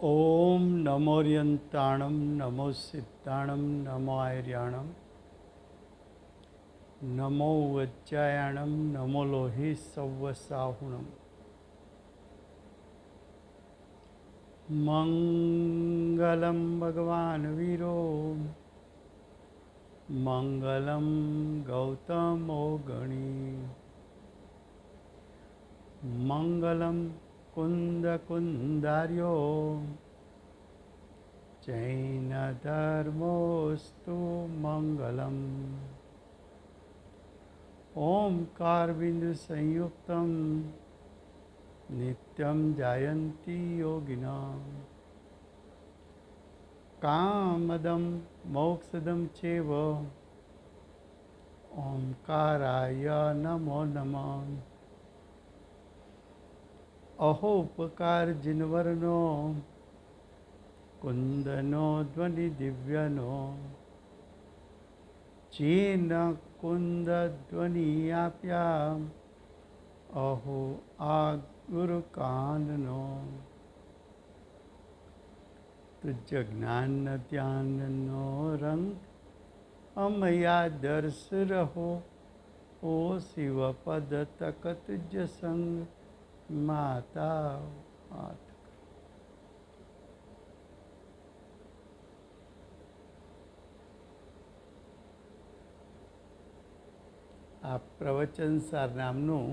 ओम नमोर्यंताणं नमो सिद्धाणं नमो आर्याणं नमो वज्जायाणं नमो लोहि सव्वसाहुणं मंगलं भगवान् वीरो मंगलं गौतमो गणी मंगलं कुन्दकुन्दार्यो जैनधर्मोऽस्तु मंगलम् ओंकारबिन्दुसंयुक्तं नित्यं जायन्ति योगिनः कामदं मोक्षदं चैव ओंकाराय नमो नमः अहो उपकार जिनवरनो कुंदनो ध्वनि दिव्यनो चीन कुंद ध्वनि आप्या अहो आ गुरु काननो तुझ ज्ञान ध्याननो रंग अमया दर्श रहो ओ शिव पद तक तुझ संग माता हाथ આ પ્રવચનસાર નામનું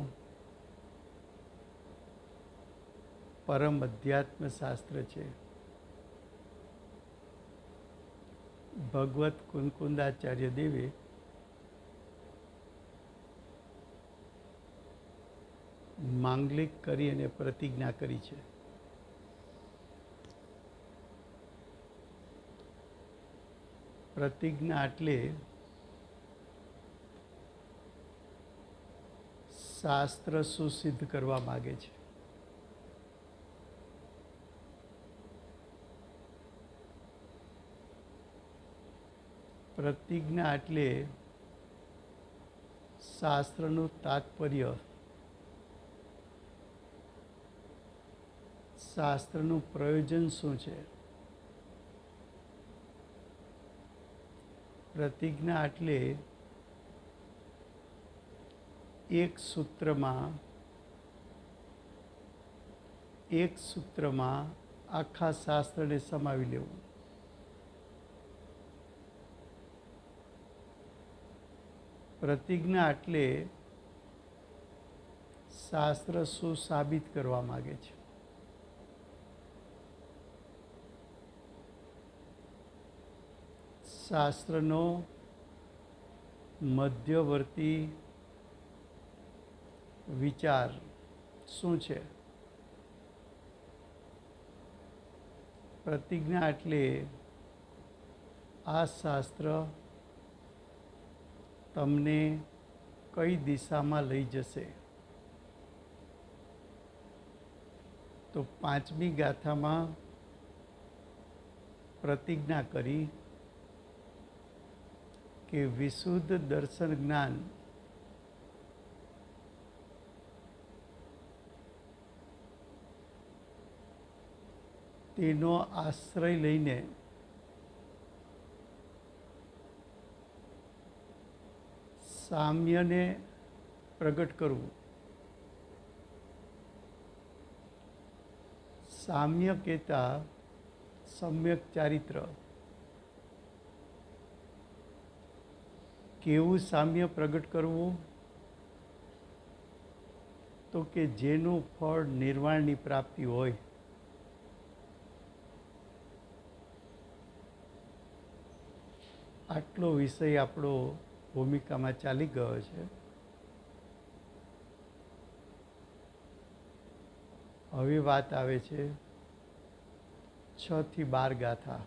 પરમ અધ્યાત્મ શાસ્ત્ર છે. ભગવત કુનકુંદાચાર્ય દેવે માંગલિક કરી અને પ્રતિજ્ઞા કરી છે. પ્રતિજ્ઞા એટલે શાસ્ત્ર સુસિદ્ધ કરવા માગે છે. પ્રતિજ્ઞા એટલે શાસ્ત્રનું તાત્પર્ય, શાસ્ત્રનું પ્રયોજન શું છે. પ્રતિજ્ઞા એટલે એક સૂત્રમાં આખા શાસ્ત્રને સમાવી લેવું. પ્રતિજ્ઞા એટલે શાસ્ત્ર શું સાબિત કરવા માગે છે. શાસ્ત્રનો મધ્યવર્તી વિચાર શું છે. પ્રતિજ્ઞા એટલે આ શાસ્ત્ર તમને કઈ દિશામાં લઈ જશે. તો પાંચમી ગાથામાં પ્રતિજ્ઞા કરી કે વિશુદ્ધ દર્શન જ્ઞાન તેનો આશ્રય લઈને સામ્યને પ્રગટ કરવું. સામ્ય કહેતા સમ્યક ચારિત્ર. કેવું સામ્ય પ્રગટ કરવું? તો કે જેનું ફળ નિર્વાણની પ્રાપ્તિ હોય. આટલો વિષય આપણો ભૂમિકામાં ચાલી ગયો છે. હવે વાત આવે છે 6 થી 12 ગાથા.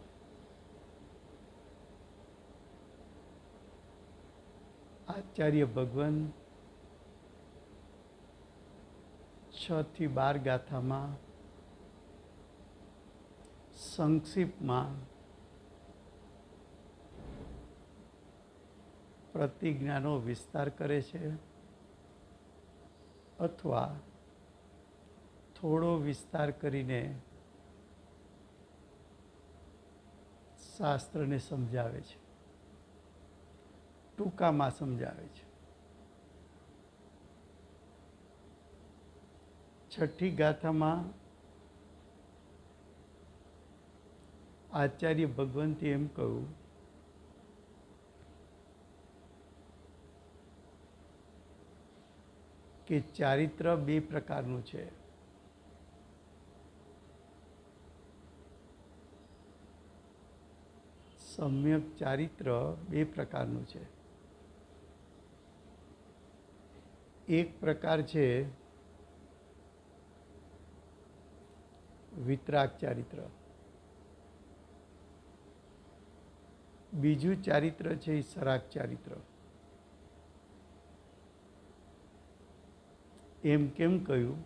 આચાર્ય ભગવાન 6 થી 12 ગાથામાં સંક્ષિપ્તમાં પ્રતિજ્ઞાનો વિસ્તાર કરે છે અથવા થોડો વિસ્તાર કરીને શાસ્ત્રને સમજાવે છે, ટૂંકામાં સમજાવે છે. છઠ્ઠી ગાથામાં આચાર્ય ભગવંતે એમ કહ્યું કે ચારિત્ર બે પ્રકારનું છે. સમ્યક ચારિત્ર બે પ્રકારનું છે. એક પ્રકાર છે વિતરાગ ચારિત્ર, બીજું ચારિત્ર છે એ સરાગ ચારિત્ર. એમ કેમ કહ્યું?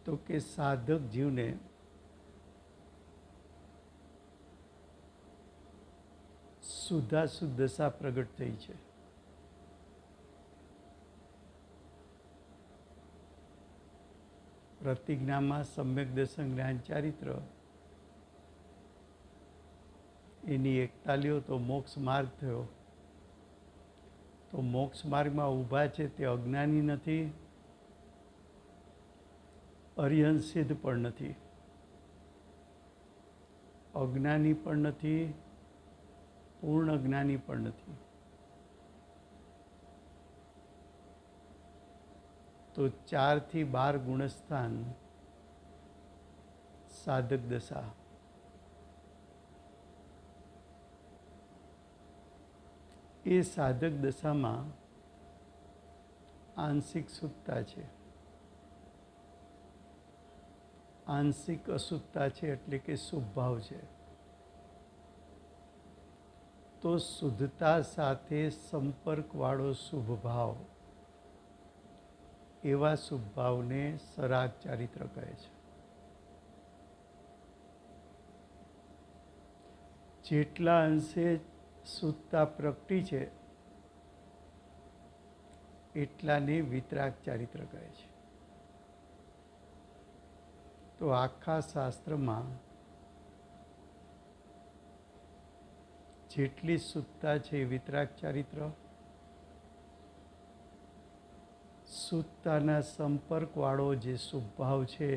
તો કે સાધક જીવને શુદ્ધાશુદ્ધ દશા પ્રગટ થઈ છે. પ્રતિજ્ઞામાં સમ્યક દર્શન જ્ઞાન ચારિત્ર એની એકતા લ્યો તો મોક્ષ માર્ગ થયો. તો મોક્ષ માર્ગમાં ઊભા છે તે અજ્ઞાની નથી, અરિહંત સિદ્ધ પણ નથી, અજ્ઞાની પણ નથી, પૂર્ણ જ્ઞાની પણ નથી. તો 4 થી 12 ગુણસ્થાન સાધક દશા. એ સાધક દશામાં આંશિક સુખતા છે, આંશિક અશુદ્ધતા છે, એટલે કે શુભ ભાવ છે. તો શુદ્ધતા સાથે સંપર્કવાળો શુભ ભાવ, એવા શુભ ભાવને સરાગ ચારિત્ર કહે છે. જેટલા અંશે શુદ્ધતા પ્રગટી છે એટલાને વિતરાગ ચારિત્ર કહે છે. તો આખા શાસ્ત્રમાં જેટલી શુદ્ધતા છે એ વિતરાગ ચારિત્ર, શુદ્ધતાના સંપર્કવાળો જે શુભ ભાવ છે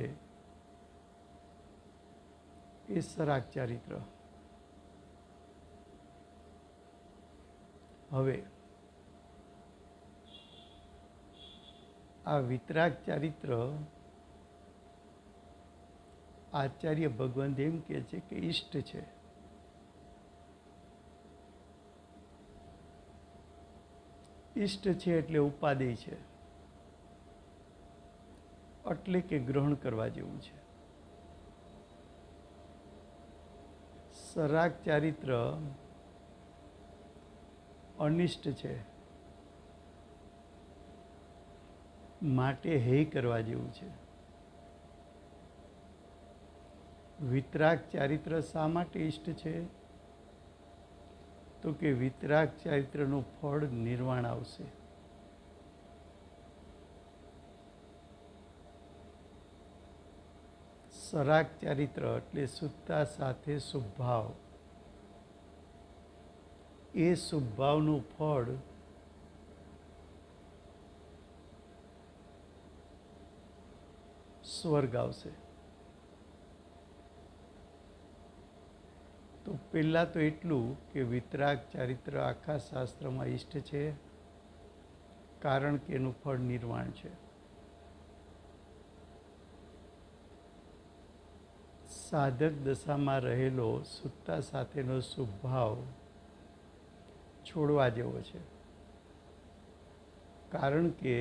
એ સરાગ ચારિત્ર. હવે આ વિતરાગ ચારિત્ર આચાર્ય ભગવંત એમ કહે છે કે ઈષ્ટ છે. ઈષ્ટ છે એટલે ઉપાદેય છે, એટલે કે ગ્રહણ કરવા જેવું છે. સરાગ ચારિત્ર અનિષ્ટ છે, માટે હેય કરવા જેવું છે. વિતરાગ ચારિત્ર શા માટે ઇષ્ટ છે? તો કે વિતરાગ ચારિત્રનું ફળ નિર્વાણ આવશે. સરાગ ચારિત્ર એટલે શુદ્ધતા સાથે શુભભાવ, એ શુભભાવનું ફળ સ્વર્ગ આવશે. તો પહેલાં તો એટલું કે વિતરાગ ચારિત્ર આખા શાસ્ત્રમાં ઇષ્ટ છે, કારણ કે એનું ફળ નિર્વાણ છે. સાધક દશામાં રહેલો શુદ્ધતા સાથેનો શુભભાવ છોડવા જેવો છે, કારણ કે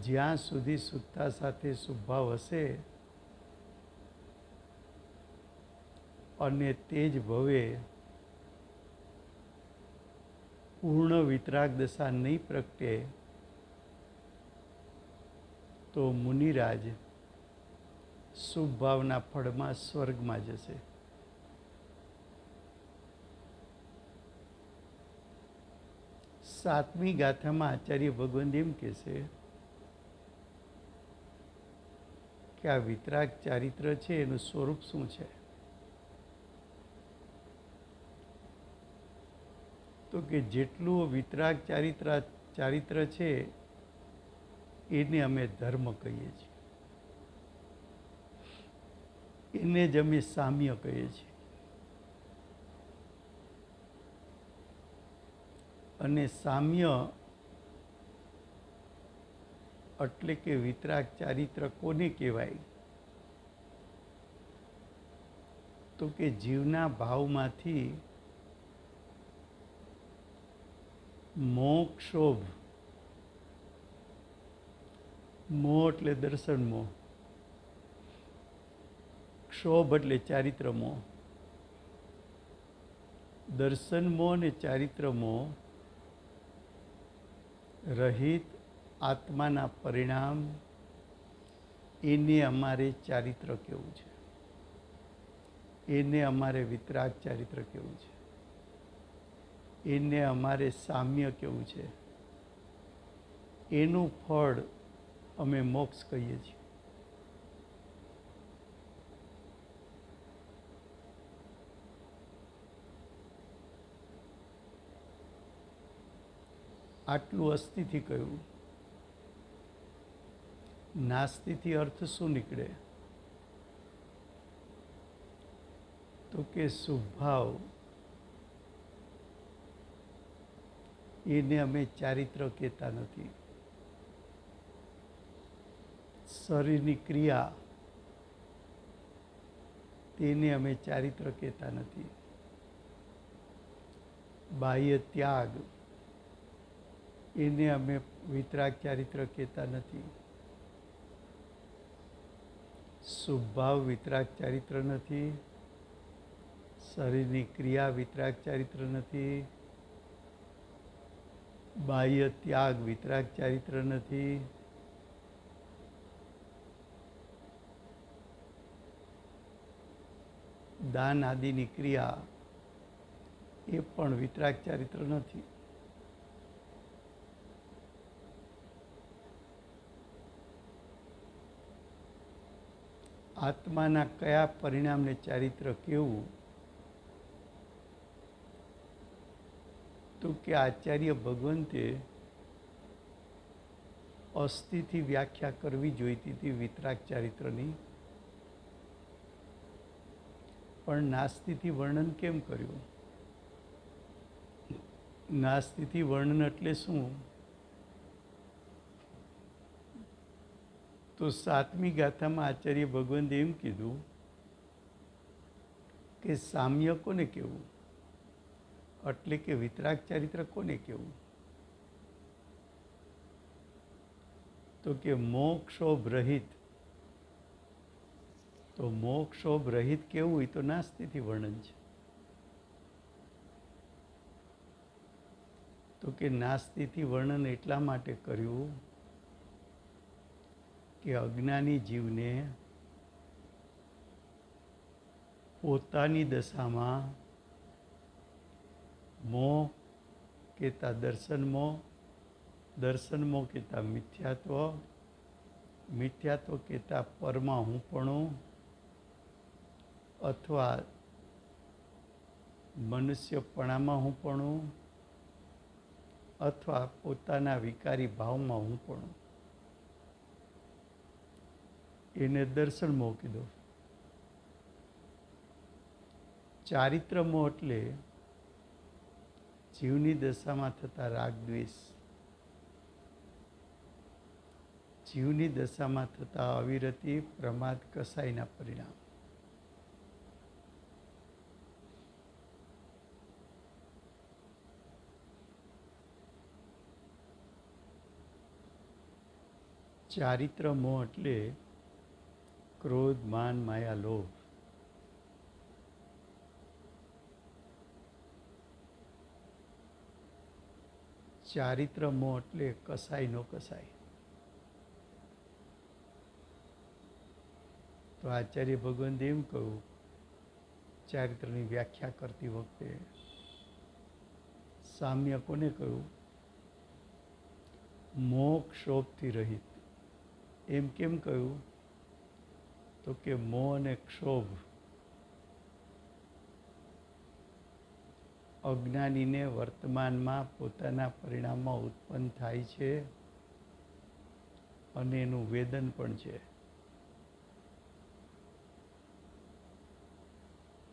જ્યાં સુધી શુદ્ધતા સાથે શુભભાવ હશે અને તે જ ભવે પૂર્ણ વિતરાગ દશા નહીં પ્રગટે તો મુનિરાજ શુભ ભાવના ફળમાં સ્વર્ગમાં જશે. સાતમી ગાથામાં આચાર્ય ભગવંત એમ કહે છે કે આ વિતરાગ ચારિત્ર છે એનું સ્વરૂપ શું છે? તો કે જેટલું વિતરાગ ચારિત્ર છે એને અમે ધર્મ કહીએ છીએ, એને જ અમે સામ્ય કહીએ છીએ. અને સામ્ય એટલે કે વિતરાગ ચારિત્ર કોને કહેવાય? તો કે જીવના ભાવમાંથી મોક્ષોભ, મોહ એટલે દર્શન મોહ, ક્ષોભ એટલે ચારિત્ર મોહ. દર્શન મોહ અને ચારિત્ર મોહ રહિત આત્માના પરિણામ, એને અમારે ચારિત્ર કહેવું છે, એને અમારે વિતરાગ ચારિત્ર કહેવું છે, એને અમારે સામ્ય કહેવું છે. એનું ફળ અમે મોક્ષ કહીએ છીએ. આટલું અસ્થિથી કહ્યું. નાસ્તિથી અર્થ શું નીકળે? તો કે સ્વભાવ, એને અમે ચારિત્ર કહેતા નથી. શરીરની ક્રિયા, તેને અમે ચારિત્ર કહેતા નથી. બાહ્ય ત્યાગ, એને અમે વિતરાગ ચારિત્ર કહેતા નથી. સ્વભાવ વિતરાગ ચારિત્ર નથી, શરીરની ક્રિયા વિતરાગ ચારિત્ર નથી, બાહ્ય ત્યાગ વિતરાગ ચારિત્ર નથી, દાન આદિની ક્રિયા એ પણ વિતરાગ ચારિત્ર નથી. આત્માના કયા પરિણામને ચારિત્ર કેવું? તો કે આચાર્ય ભગવંતે અસ્થિથી વ્યાખ્યા કરવી જોઈતી હતી વિતરાગ ચારિત્રની, પણ નાસ્તિથી વર્ણન કેમ કર્યું? નાસ્તિથી વર્ણન એટલે શું? તો 7મી ગાથામાં આચાર્ય ભગવંતે એમ કીધું કે સામ્ય કોને કહેવું, એટલે કે વિતરાગ ચારિત્ર કોને કહેવું? તો કે મોક્ષોભ રહિત. તો મોક્ષોભ રહિત કેવું હોય તો નાસ્તિથી વર્ણન છે. તો કે નાસ્તિથી વર્ણન એટલા માટે કર્યું કે અજ્ઞાની જીવને પોતાની દશામાં મોહ કહેતા દર્શન મોહ, દર્શન મોહ કહેતા મિથ્યાત્વ, મિથ્યાત્વ કહેતા પરમાં હુંપણું, અથવા મનુષ્યપણામાં હુંપણું, અથવા પોતાના વિકારી ભાવમાં હુંપણું, એને દર્શન મોહ કીધો. ચારિત્ર મોહ એટલે જીવની દશામાં થતા રાગ દ્વેષ, જીવની દશામાં થતા અવિરતિ પ્રમાદ કસાયના પરિણામ. ચારિત્ર મોહ એટલે ક્રોધ, માન, માયા, લોભ. ચારિત્ર મોહ એટલે કસાય નો કસાય. તો આચાર્ય ભગવંતે એમ કહ્યું ચારિત્રની વ્યાખ્યા કરતી વખતે, સામ્ય કોને કહ્યું? મોહ ક્ષોભથી રહિત. એમ કેમ કહ્યું? તો કે મોહ અને ક્ષોભ અજ્ઞાનીને વર્તમાનમાં પોતાના પરિણામમાં ઉત્પન્ન થાય છે અને એનું વેદન પણ છે.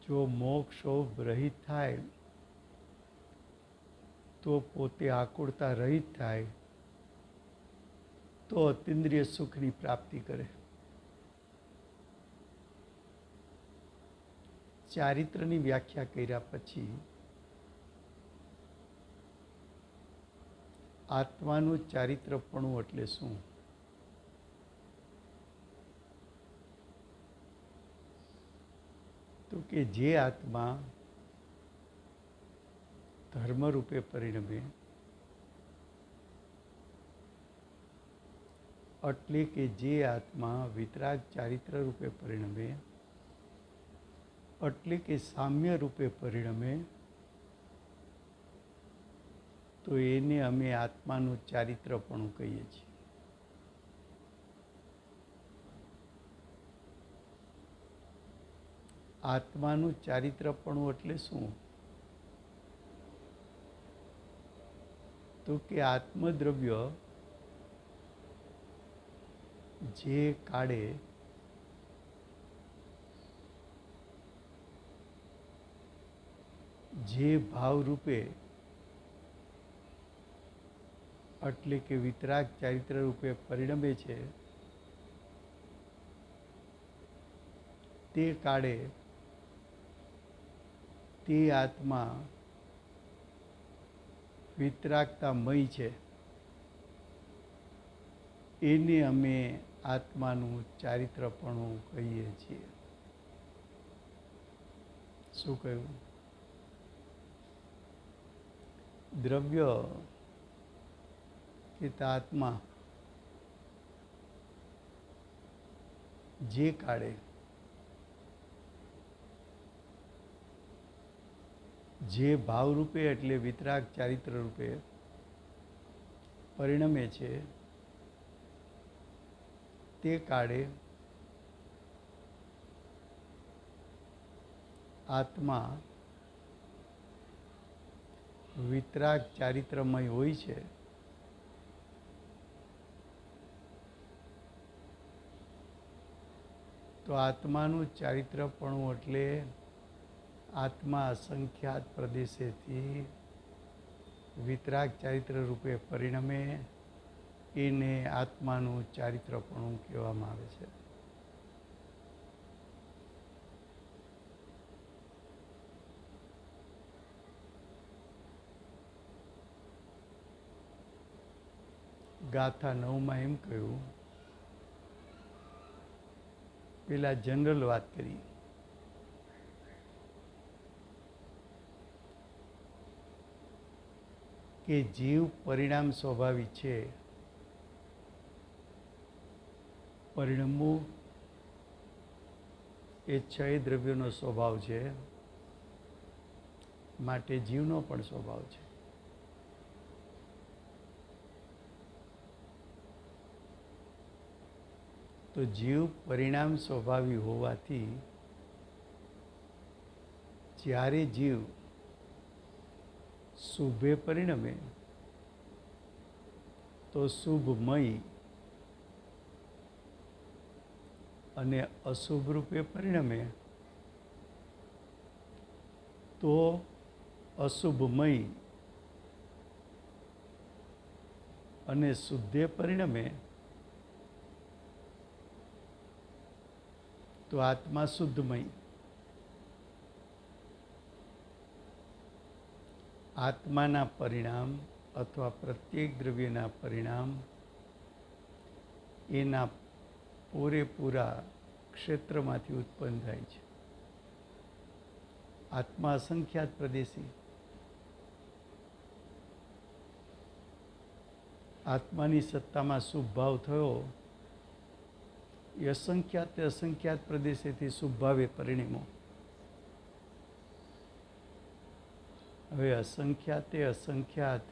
જો મોહ ક્ષોભ રહિત થાય તો પોતે આકુળતા રહિત થાય તો અતિન્દ્રિય સુખની પ્રાપ્તિ કરે. ચારિત્રની વ્યાખ્યા કર્યા પછી આત્માનું ચારિત્રપણું એટલે શું? તો કે જે આત્મા ધર્મ રૂપે પરિણમે, એટલે કે જે આત્મા વિતરાગ ચારિત્ર રૂપે પરિણમે, એટલે કે સામ્ય રૂપે પરિણમે, તો એને અમે આત્માનું ચારિત્રપણું કહીએ છીએ. આત્માનું ચારિત્રપણું એટલે શું? તો કે આત્મદ્રવ્ય જે કાળે જે ભાવરૂપે એટલે કે વિતરાગ ચારિત્ર રૂપે પરિણમે છે, તે કાળે તે આત્મા વિતરાગતામય છે, એને અમે આત્માનું ચારિત્રપણું કહીએ છીએ. શું કહ્યું? દ્રવ્ય કે આત્મા જે કાળે જે ભાવરૂપે એટલે વિતરાગ ચારિત્ર રૂપે પરિણમે છે, તે કાળે આત્મા વિતરાગ ચારિત્રમય હોય છે. તો આત્માનું ચારિત્રપણું એટલે આત્મા અસંખ્યાત પ્રદેશેથી વિતરાગ ચારિત્ર રૂપે પરિણમે, એને આત્માનું ચારિત્રપણું કહેવામાં આવે છે. ગાથા 9માં એમ કહ્યું, પેલા જનરલ વાત કરી કે જીવ પરિણામ સ્વાભાવિક છે. પરિણમવું એ 6 દ્રવ્યોનો સ્વભાવ છે, માટે જીવનો પણ સ્વભાવ છે. તો જીવ પરિણામ સ્વભાવી હોવાથી જ્યારે જીવ શુભે પરિણમે તો શુભમય અને અશુભ રૂપે પરિણમે તો અશુભમય અને શુદ્ધે પરિણમે તો આત્મા શુદ્ધમય. આત્માના પરિણામ અથવા પ્રત્યેક દ્રવ્યના પરિણામ એના પૂરેપૂરા ક્ષેત્રમાંથી ઉત્પન્ન થાય છે. આત્મા અસંખ્યાત પ્રદેશી. આત્માની સત્તામાં શુભ ભાવ થયો એ અસંખ્યાત પ્રદેશેથી શુભ ભાવે પરિણમ્યો. હવે અસંખ્યાત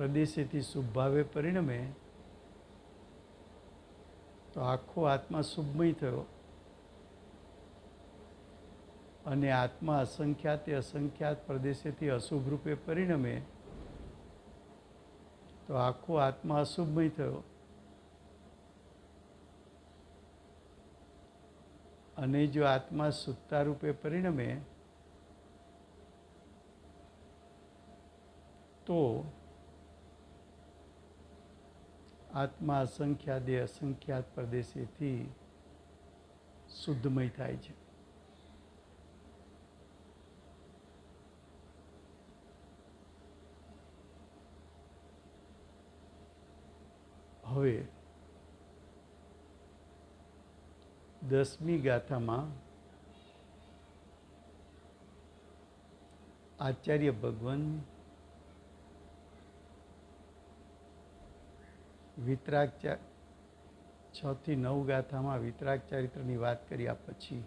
પ્રદેશેથી શુભભાવે પરિણમે તો આખો આત્મા શુભમય થયો, અને આત્મા અસંખ્યાતે અસંખ્યાત પ્રદેશેથી અશુભ રૂપે પરિણમે તો આખો આત્મા અશુભમય થયો, અને જો આત્મા સુત્તા રૂપે પરિણમે તો આત્મા અસંખ્યાદે અસંખ્યાત પ્રદેશેથી શુદ્ધમય થાય છે. હવે 10મી ગાથામાં આચાર્ય ભગવાન વિતરાગ 6 થી 9 ગાથામાં વિતરાગ ચારિત્રની વાત કર્યા પછી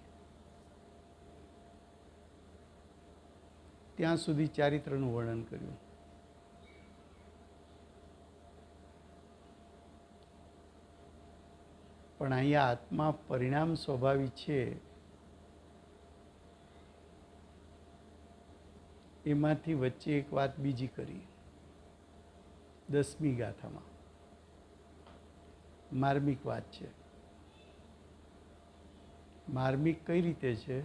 ત્યાં સુધી ચારિત્રનું વર્ણન કર્યું. પણ અહીંયા આત્મા પરિણામ સ્વભાવી છે, એમાંથી વચ્ચે એક વાત બીજી કરી 10મી ગાથામાં. માર્મિક વાત છે. માર્મિક કઈ રીતે છે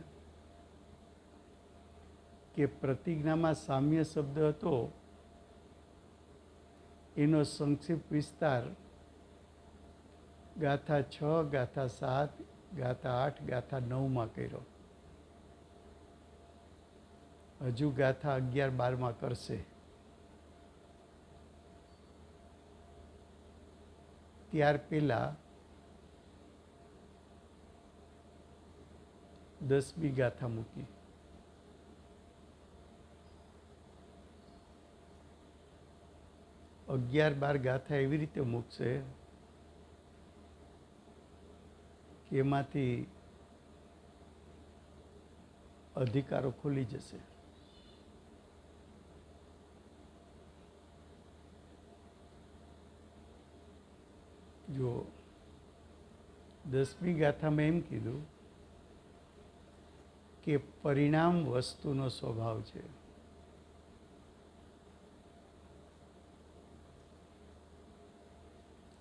કે પ્રતિજ્ઞામાં સામ્ય શબ્દ હતો, એનો સંક્ષિપ્ત વિસ્તાર ગાથા 6, ગાથા 7, ગાથા 8, ગાથા 9માં કર્યો. હજુ ગાથા 11, 12માં કરશે. ત્યાર પહેલા 10મી ગાથા મૂકી. અગિયાર 12 ગાથા એવી રીતે મૂકશે કે એમાંથી અધિકારો ખુલી જશે. જો 10મી ગાથામાં એમ કીધું કે પરિણામ વસ્તુનો સ્વભાવ છે.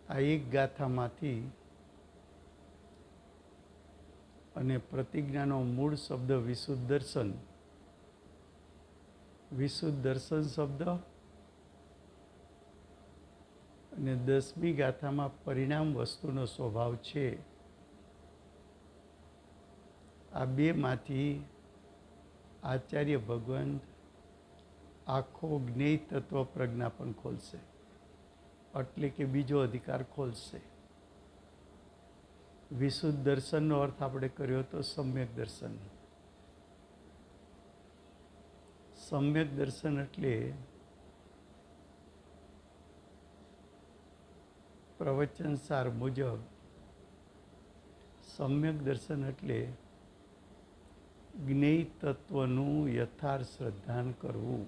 આ એક ગાથામાંથી અને પ્રતિજ્ઞાનો મૂળ શબ્દ વિશુદ્ધ દર્શન, વિશુદ્ધ દર્શન શબ્દ અને 10મી ગાથામાં પરિણામ વસ્તુનો સ્વભાવ છે. આ બેમાંથી આચાર્ય ભગવાન આખો જ્ઞેય તત્વ પ્રજ્ઞા પણ ખોલશે, એટલે કે બીજો અધિકાર ખોલશે. વિશુદ્ધ દર્શનનો અર્થ આપણે કર્યો તો સમ્યક દર્શન. સમ્યક દર્શન એટલે પ્રવચન સાર મુજબ સમ્યક દર્શન એટલે જ્ઞેય તત્વનું યથાર્થ શ્રદ્ધાન કરવું.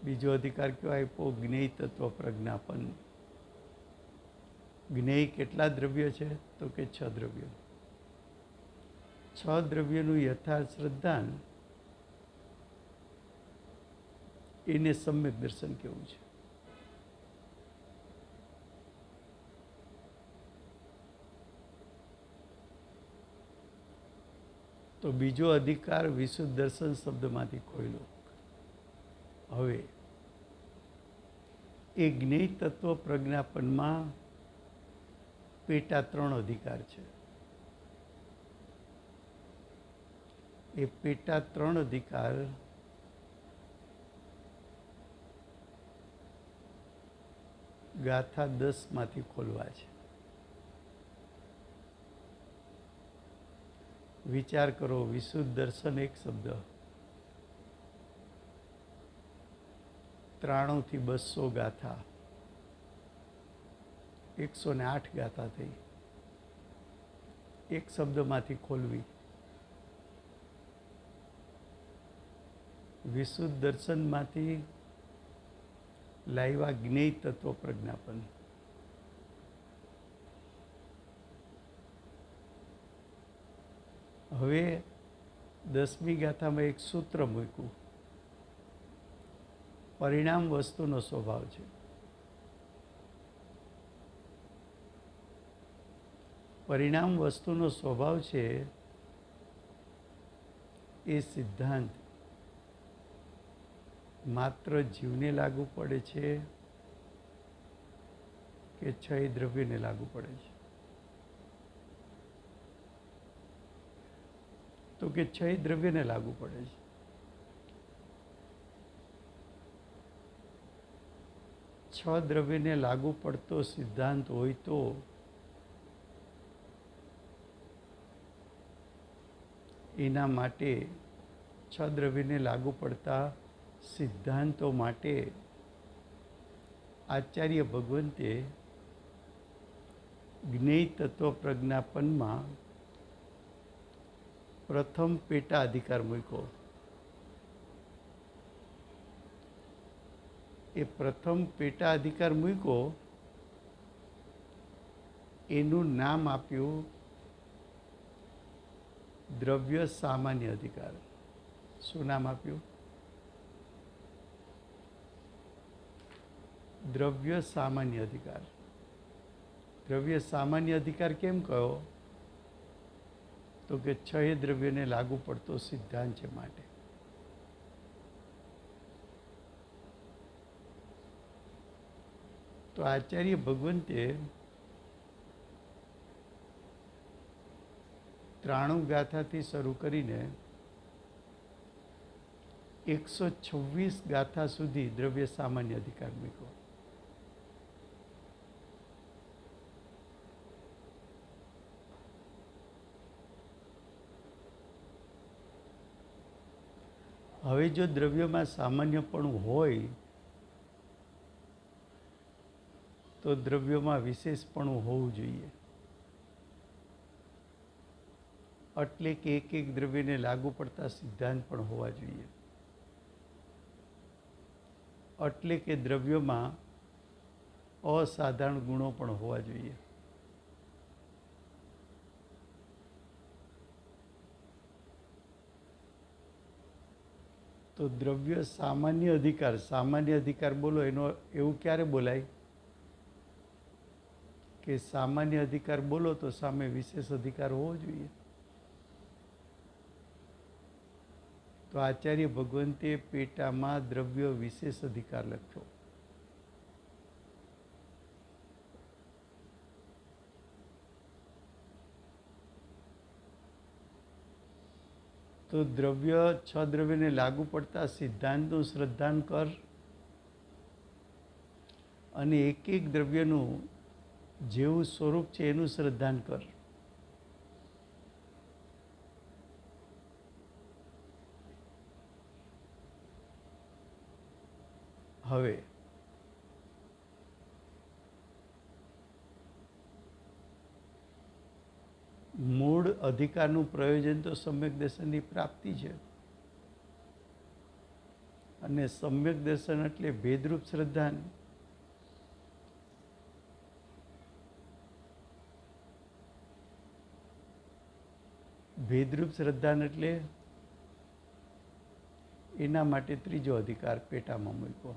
બીજો અધિકાર કયો આપ્યો? જ્ઞેય તત્વ પ્રજ્ઞાપન. જ્ઞેય કેટલા દ્રવ્ય છે? તો કે 6 દ્રવ્યો. 6 દ્રવ્યનું યથાર્થ શ્રદ્ધાન, એને સમ્યક દર્શન કેવું છે. તો બીજો અધિકાર વિશુદ્ધ દર્શન શબ્દમાંથી ખોલ્યો. હવે એ જ્ઞેય તત્વ પ્રજ્ઞાપનમાં પેટા 3 અધિકાર છે. એ પેટા 3 અધિકાર ગાથા 10માંથી ખોલવા છે. વિચાર કરો, વિશુદ્ધ દર્શન એક શબ્દ 93 થી 200 ગાથા, 108 ગાથા થઈ. એક શબ્દમાંથી ખોલવી. વિશુદ્ધ દર્શનમાંથી લાવ્યા જ્ઞેય તત્વ પ્રજ્ઞાપન. હવે 10મી ગાથામાં એક સૂત્ર મૂક્યું. પરિણામ વસ્તુનો સ્વભાવ છે. પરિણામ વસ્તુનો સ્વભાવ છે એ સિદ્ધાંત માત્ર જીવને લાગુ પડે છે કે ક્ષય દ્રવ્યને લાગુ પડે છે? તો કે ક્ષય દ્રવ્યને લાગુ પડે છે. છ દ્રવ્યને લાગુ પડતો સિદ્ધાંત હોય તો એના માટે છ દ્રવ્યને લાગુ પડતા સિદ્ધાંતો માટે આચાર્ય ભગવંતે જ્ઞેય તત્વ પ્રજ્ઞાપનમાં પ્રથમ પેટા અધિકાર મૂક્યો. એ પ્રથમ પેટા અધિકાર મૂક્યો, એનું નામ આપ્યું દ્રવ્ય સામાન્ય અધિકાર. શું નામ આપ્યું? દ્રવ્ય સામાન્ય અધિકાર. દ્રવ્ય સામાન્ય અધિકાર કેમ કહ્યો? તો કે છ દ્રવ્યને લાગુ પડતો સિદ્ધાંત છે માટે. તો આચાર્ય ભગવંતે 93 ગાથાથી શરૂ કરીને 126 ગાથા સુધી દ્રવ્ય સામાન્ય અધિકાર મૂક્યો. હવે જો દ્રવ્યમાં સામાન્યપણું હોય તો દ્રવ્યોમાં વિશેષપણું હોવું જોઈએ. એટલે કે એક એક દ્રવ્યને લાગુ પડતા સિદ્ધાંત પણ હોવા જોઈએ. એટલે કે દ્રવ્યોમાં અસાધારણ ગુણો પણ હોવા જોઈએ. તો દ્રવ્ય સામાન્ય અધિકાર બોલો એનો એવું ક્યારે બોલાય કે સામાન્ય અધિકાર બોલો તો સામે વિશેષ અધિકાર હોવો જોઈએ. તો આચાર્ય ભગવંતે પેટામાં દ્રવ્ય વિશેષ અધિકાર લખ્યો. તો દ્રવ્ય છ દ્રવ્યને લાગુ પડતા સિદ્ધાંતનું શ્રદ્ધાન કર અને એક એક દ્રવ્યનું જેવું સ્વરૂપ છે એનું શ્રદ્ધાન કર. હવે મૂળ અધિકારનું પ્રયોજન તો સમ્યક દર્શનની પ્રાપ્તિ છે. અને સમ્યક દર્શન એટલે ભેદરૂપ શ્રદ્ધાન. ભેદરૂપ શ્રદ્ધાન એટલે એના માટે ત્રીજો અધિકાર પેટામાં મૂક્યો.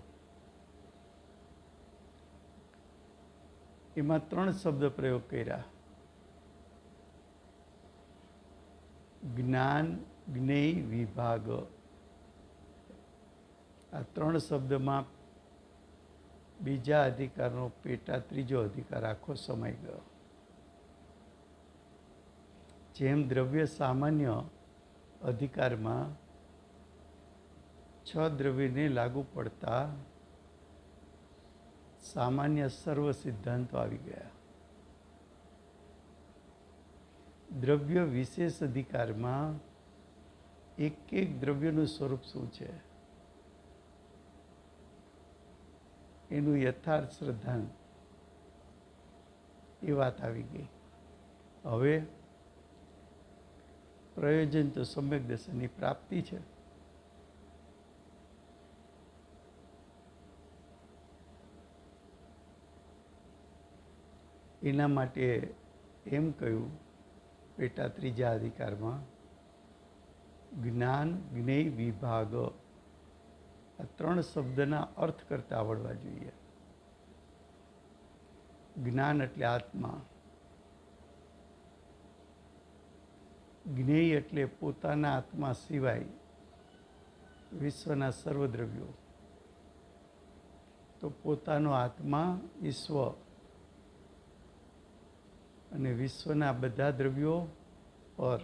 એમાં 3 શબ્દ પ્રયોગ કર્યા: જ્ઞાન, જ્ઞેય, વિભાગ. આ 3 શબ્દમાં બીજા અધિકારનો પેટા ત્રીજો અધિકાર આખો સમાઈ ગયો. જેમ દ્રવ્ય સામાન્ય અધિકારમાં 6 દ્રવ્યને લાગુ પડતા સામાન્ય સર્વ સિદ્ધાંતો આવી ગયા. દ્રવ્ય વિશેષ અધિકારમાં એક એક દ્રવ્યનું સ્વરૂપ શું છે એનું યથાર્થ શ્રદ્ધાન એ વાત આવી ગઈ. હવે પ્રયોજન તો સમ્યક દર્શનની પ્રાપ્તિ છે. એના માટે એમ કહ્યું પેટા ત્રીજા અધિકારમાં, જ્ઞાન જ્ઞેય વિભાગ, આ 3 શબ્દના અર્થ કરતા આવડવા જોઈએ. જ્ઞાન એટલે આત્મા, જ્ઞેય એટલે પોતાના આત્મા સિવાય વિશ્વના સર્વ દ્રવ્યો. તો પોતાનો આત્મા ઈશ્વર અને વિશ્વના બધા દ્રવ્યો પર,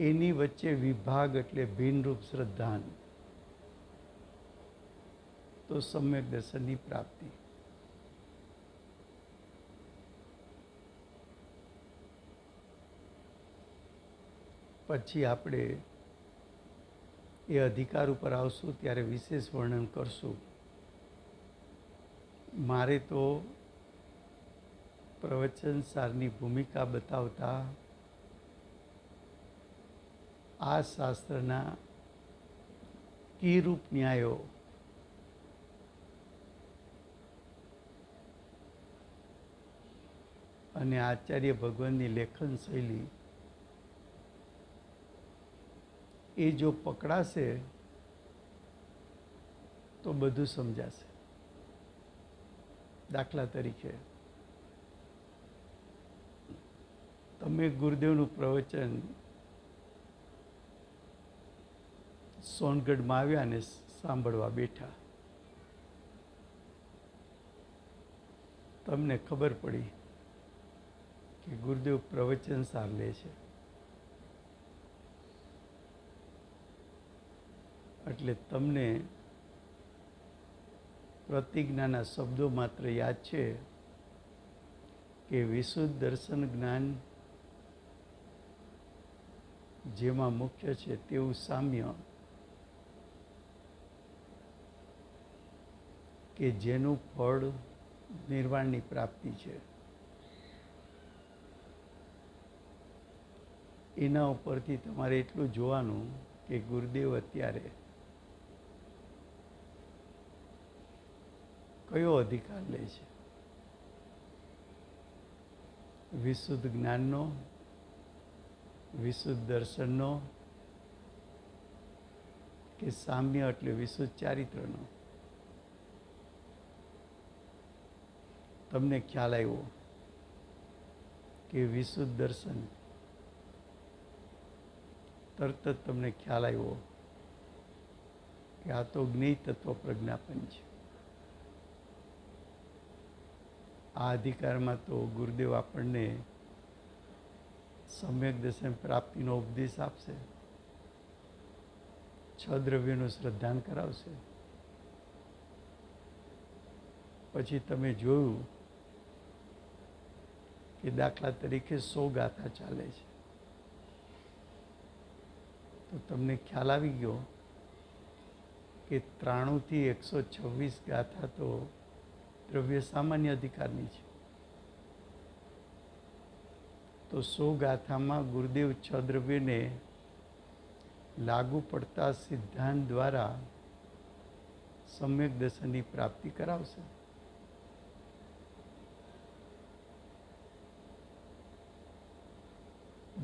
એની વચ્ચે વિભાગ એટલે ભિન્નરૂપ શ્રદ્ધાન, તો સમ્યક દર્શનની પ્રાપ્તિ. પછી આપણે એ અધિકાર ઉપર આવશું ત્યારે વિશેષ વર્ણન કરશું. મારે તો પ્રવચન સારની ભૂમિકા બતાવતા આ શાસ્ત્રના કીરૂપ ન્યાયો અને આચાર્ય ભગવાનની લેખન શૈલી એ જો પકડાશે તો બધું સમજાશે. દાખલા તરીકે તમે ગુરુદેવનું પ્રવચન સોનગઢમાં આવ્યા અને સાંભળવા બેઠા, તમને ખબર પડી કે ગુરુદેવ પ્રવચન સાર લે છે, એટલે તમને પ્રતિજ્ઞાના શબ્દો માત્ર યાદ છે કે વિશુદ્ધ દર્શન જ્ઞાન જેમાં મુખ્ય છે તેવું સામ્ય, કે જેનું ફળ નિર્વાણની પ્રાપ્તિ છે. એના ઉપરથી તમારે એટલું જોવાનું કે ગુરુદેવ અત્યારે કયો અધિકાર લે છે, વિશુદ્ધ જ્ઞાનનો, વિશુદ્ધ દર્શનનો, કે સામ્ય એટલે વિશુદ્ધ ચારિત્રનો. તમને ખ્યાલ આવ્યો કે વિશુદ્ધ દર્શન, તરત જ તમને ખ્યાલ આવ્યો કે આ તો જ્ઞેય તત્વ પ્રજ્ઞાપન છે. આ અધિકારમાં તો ગુરુદેવ આપણને સમ્યક દર્શન પ્રાપ્તિનો ઉપદેશ આપશે, 6 દ્રવ્યોનું શ્રદ્ધાન કરાવશે. પછી તમે જોયું કે દાખલા તરીકે 100 ગાથા ચાલે છે, તો તમને ખ્યાલ આવી ગયો કે 93 થી 126 ગાથા તો દ્રવ્ય સામાન્ય અધિકારની છે. તો 100 ગાથામાં ગુરુદેવ 6 દ્રવ્યને લાગુ પડતા સિદ્ધાંત દ્વારા સમ્યક દર્શનની પ્રાપ્તિ કરાવશે.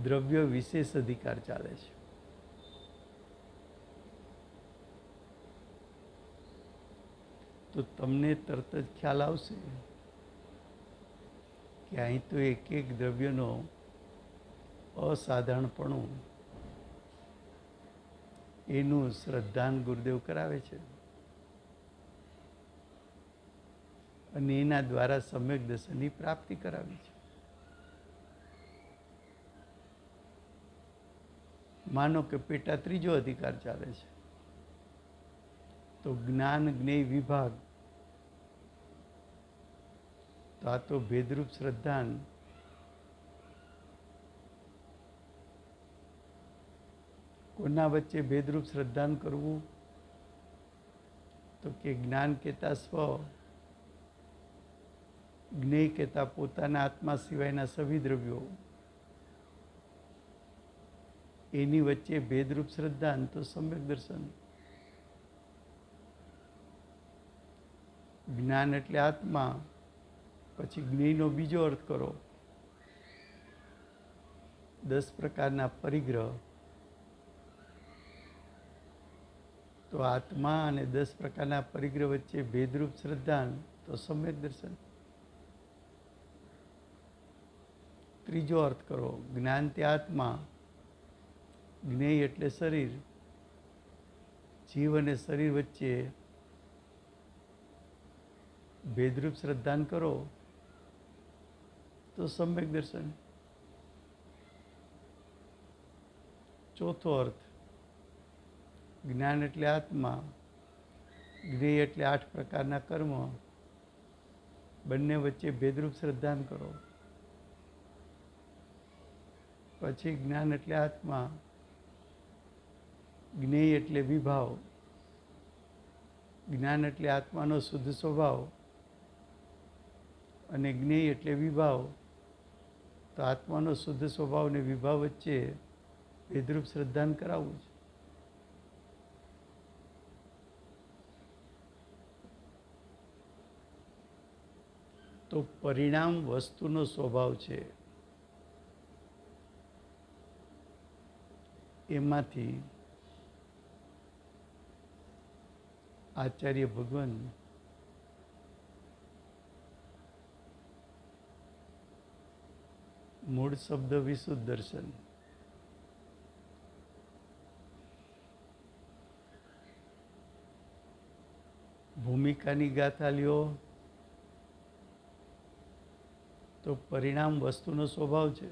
દ્રવ્ય વિશેષ અધિકાર ચાલે છે. તો તમને તરત જ ખ્યાલ આવશે કે અહીં તો એક એક દ્રવ્યનો અસાધારણપણું એનું શ્રદ્ધાન ગુરુદેવ કરાવે છે અને એના દ્વારા સમ્યક દર્શનની પ્રાપ્તિ કરાવી છે. માનો કે પેટા ત્રીજો અધિકાર ચાલે છે, તો જ્ઞાન જ્ઞેય વિભાગ, તો આ તો ભેદરૂપ શ્રદ્ધાન. કોના વચ્ચે ભેદરૂપ શ્રદ્ધાન કરવું? તો કે જ્ઞાન કહેતા સ્વ, જ્ઞેય કહેતા પોતાના આત્મા સિવાયના સભી દ્રવ્યો, એની વચ્ચે ભેદરૂપ શ્રદ્ધાન તો સમ્યક દર્શન. જ્ઞાન એટલે આત્મા, પછી જ્ઞેયનો બીજો અર્થ કરો, 10 પ્રકારના પરિગ્રહ. તો આત્મા અને 10 પ્રકારના પરિગ્રહ વચ્ચે ભેદરૂપ શ્રદ્ધાન તો સમ્યક દર્શન. ત્રીજો અર્થ કરો, જ્ઞાન તે આત્મા, જ્ઞેય એટલે શરીર, જીવ અને શરીર વચ્ચે ભેદરૂપ શ્રદ્ધાન કરો તો સમ્યક દર્શન. ચોથો અર્થ, જ્ઞાન એટલે આત્મા, જ્ઞેય એટલે 8 પ્રકારના કર્મ, બંને વચ્ચે ભેદરૂપ શ્રદ્ધાન કરો. પછી જ્ઞાન એટલે આત્મા, જ્ઞેય એટલે વિભાવ, જ્ઞાન એટલે આત્માનો શુદ્ધ સ્વભાવ અને જ્ઞેય એટલે વિભાવ. તો આત્માનો શુદ્ધ સ્વભાવ અને વિભાવ વચ્ચે ભેદરૂપ શ્રદ્ધાન કરાવવું છે. તો પરિણામ વસ્તુનો સ્વભાવ છે. એમાંથી આચાર્ય ભગવાન મૂળ શબ્દ વિશુદ્ધ દર્શન, ભૂમિકાની ગાથા લ્યો તો પરિણામ વસ્તુનો સ્વભાવ છે.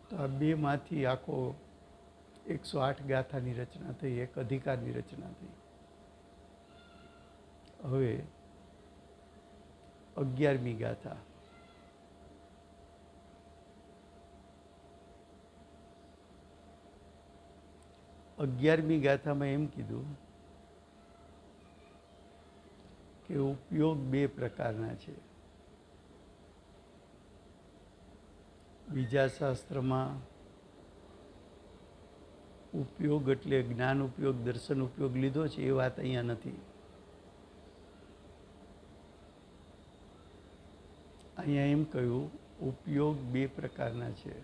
તો આ બેમાંથી આખો 108 ગાથાની રચના થઈ, એક અધિકારની રચના થઈ. હવે 11મી ગાથા. અગિયારમી ગાથામાં એમ કીધું કે ઉપયોગ 2 પ્રકારના છે. બીજા શાસ્ત્રમાં ઉપયોગ એટલે જ્ઞાન ઉપયોગ, દર્શન ઉપયોગ લીધો છે, એ વાત અહીંયા નથી. અહીંયા એમ કહ્યું ઉપયોગ 2 પ્રકારના છે.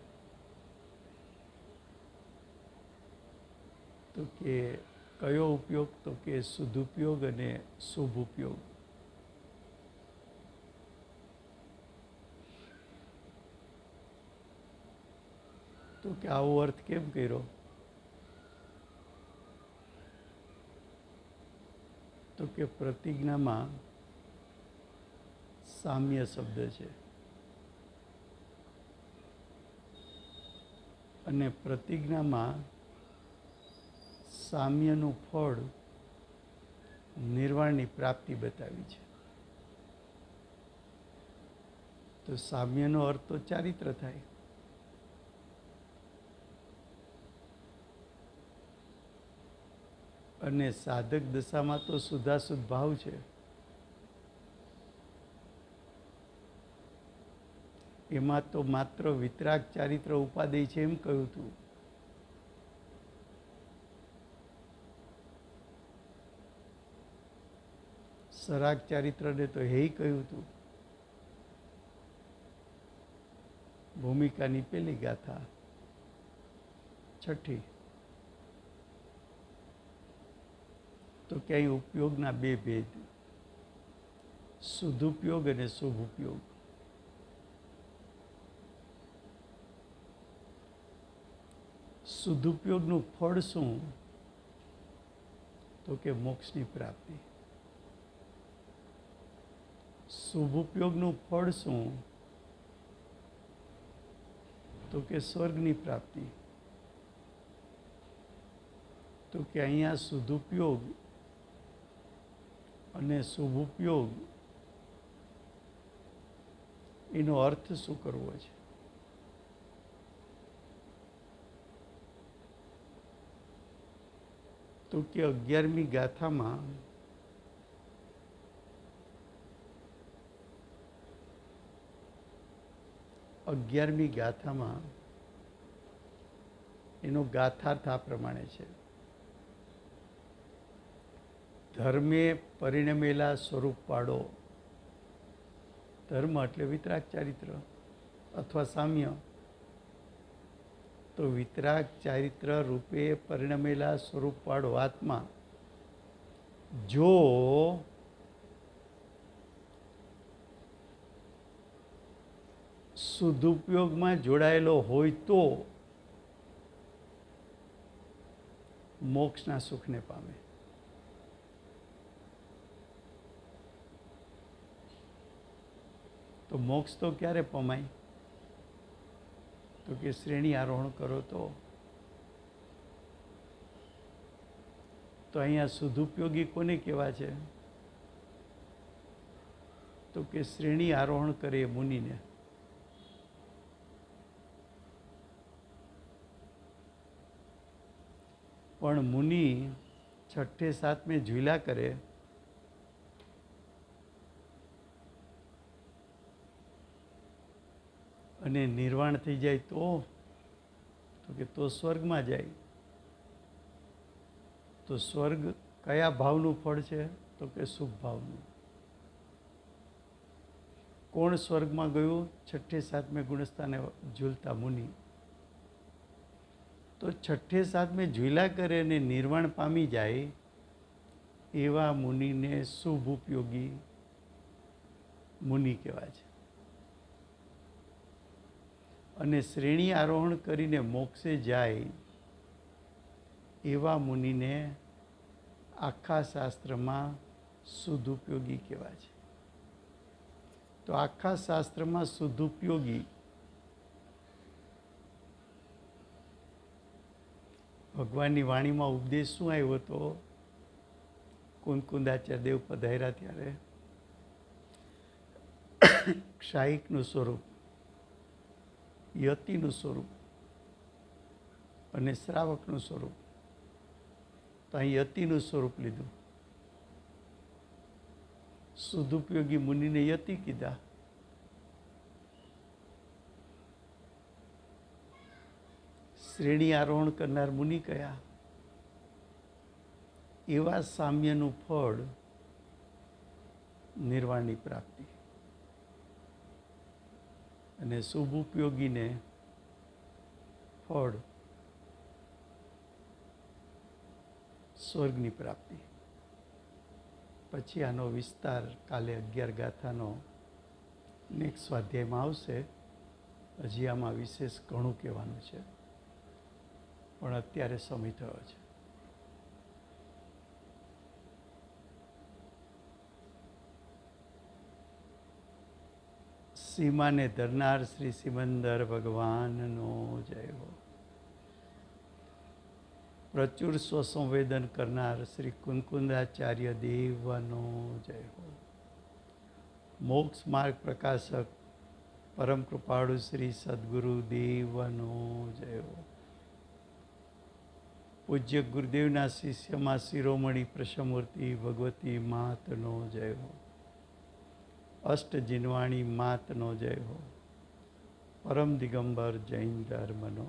તો કે કયો ઉપયોગ? તો કે સદુપયોગ અને શુભ ઉપયોગ. તો કે આવો અર્થ કેમ કર્યો? તો કે પ્રતિજ્ઞામાં સામ્ય શબ્દ છે અને પ્રતિજ્ઞામાં સામ્યનું ફળ નિર્વાણની પ્રાપ્તિ બતાવી છે. તો સામ્યનો અર્થ તો ચારિત્ર થાય. અને સાધક દશામાં તો શુદ્ધાશુદ્ધ ભાવ છે. એમાં તો માત્ર વિતરાગ ચારિત્ર ઉપાદેય છે એમ કહ્યું હતું. સરાગ ચારિત્રને તો હે કહ્યું હતું. ભૂમિકાની પેલી ગાથા, છઠ્ઠી. તો ક્યાંય ઉપયોગના 2 ભેદ, સદુપયોગ અને શુભ ઉપયોગ. સદુપયોગનું ફળ શું? તો કે મોક્ષની પ્રાપ્તિ. શુભ ઉપયોગનું ફળ શું? તો કે સ્વર્ગની પ્રાપ્તિ. તો કે અહીંયા સદુપયોગ અને શુભ ઉપયોગ એનો અર્થ શું કરવો છે? તો કે 11મી ગાથામાં 11મી ગાથામાં એનો ગાથાર્થ આ પ્રમાણે છે: ધર્મે પરિણમેલા સ્વરૂપ પાડો. ધર્મ એટલે વિતરાગ ચારિત્ર અથવા સામ્ય. તો વિતરાગ ચારિત્ર રૂપે પરિણમેલા સ્વરૂપ પાડો આત્મા જો સદુપયોગમાં જોડાયેલો હોય તો મોક્ષના સુખને પામે. તો મોક્ષ તો ક્યારે પમાય? તો કે શ્રેણી આરોહણ કરો તો અહીંયા સદુપયોગી કોને કહેવા છે? તો કે શ્રેણી આરોહણ કરે એ મુનિને. પણ મુનિ છઠ્ઠે સાતમે ઝૂલા કરે અને નિર્વાણ થઈ જાય તો કે તો સ્વર્ગમાં જાય. તો સ્વર્ગ કયા ભાવનું ફળ છે? તો કે શુભ ભાવનું. કોણ સ્વર્ગમાં ગયું? છઠ્ઠે સાતમે ગુણસ્થાને ઝૂલતા મુનિ. તો છઠ્ઠે સાતમે ઝૂલા કરે અને નિર્વાણ પામી જાય એવા મુનિને શુભ ઉપયોગી મુનિ કહેવાય છે. અને શ્રેણી આરોહણ કરીને મોક્ષે જાય એવા મુનિને આખા શાસ્ત્રમાં સદુપયોગી કહેવાય છે. તો આખા શાસ્ત્રમાં સદુપયોગી ભગવાનની વાણીમાં ઉપદેશ શું આવ્યો હતો? કુંદકુંદાચાર્ય દેવ પધાર્યા ત્યારે ક્ષાયિકનું સ્વરૂપ, યતિનું સ્વરૂપ અને શ્રાવકનું સ્વરૂપ. તો અહીં યતિનું સ્વરૂપ લીધું. સદુપયોગી મુનિને યતિ કીધા. શ્રેણી આરોહણ કરનાર મુનિ કયા? એવા સામ્યનું ફળ નિર્વાણની પ્રાપ્તિ અને શુભ ઉપયોગીને ફળ સ્વર્ગની પ્રાપ્તિ. પછી આનો વિસ્તાર કાલે 11 ગાથાનો નેક્સ્ટ સ્વાધ્યાયમાં આવશે. હજી આમાં વિશેષ ઘણું કહેવાનું છે, પણ અત્યારે સમય થયો છે. સીમાને ધરનાર શ્રી સિમંદર ભગવાનનો જય હો. પ્રચુર સ્વસંવેદન કરનાર શ્રી કુંદકુંદાચાર્ય દેવનો જય હો. મોક્ષ માર્ગ પ્રકાશક પરમ કૃપાળુ શ્રી સદગુરુ દેવનો જય હો. પૂજ્ય ગુરુદેવના શિષ્યમાં શિરોમણી પ્રશમૂર્તિ ભગવતી માતનો જય હો. અષ્ટ જીનવાણી માતનો જય હો. પરમ દિગંબર જૈન ધર્મનો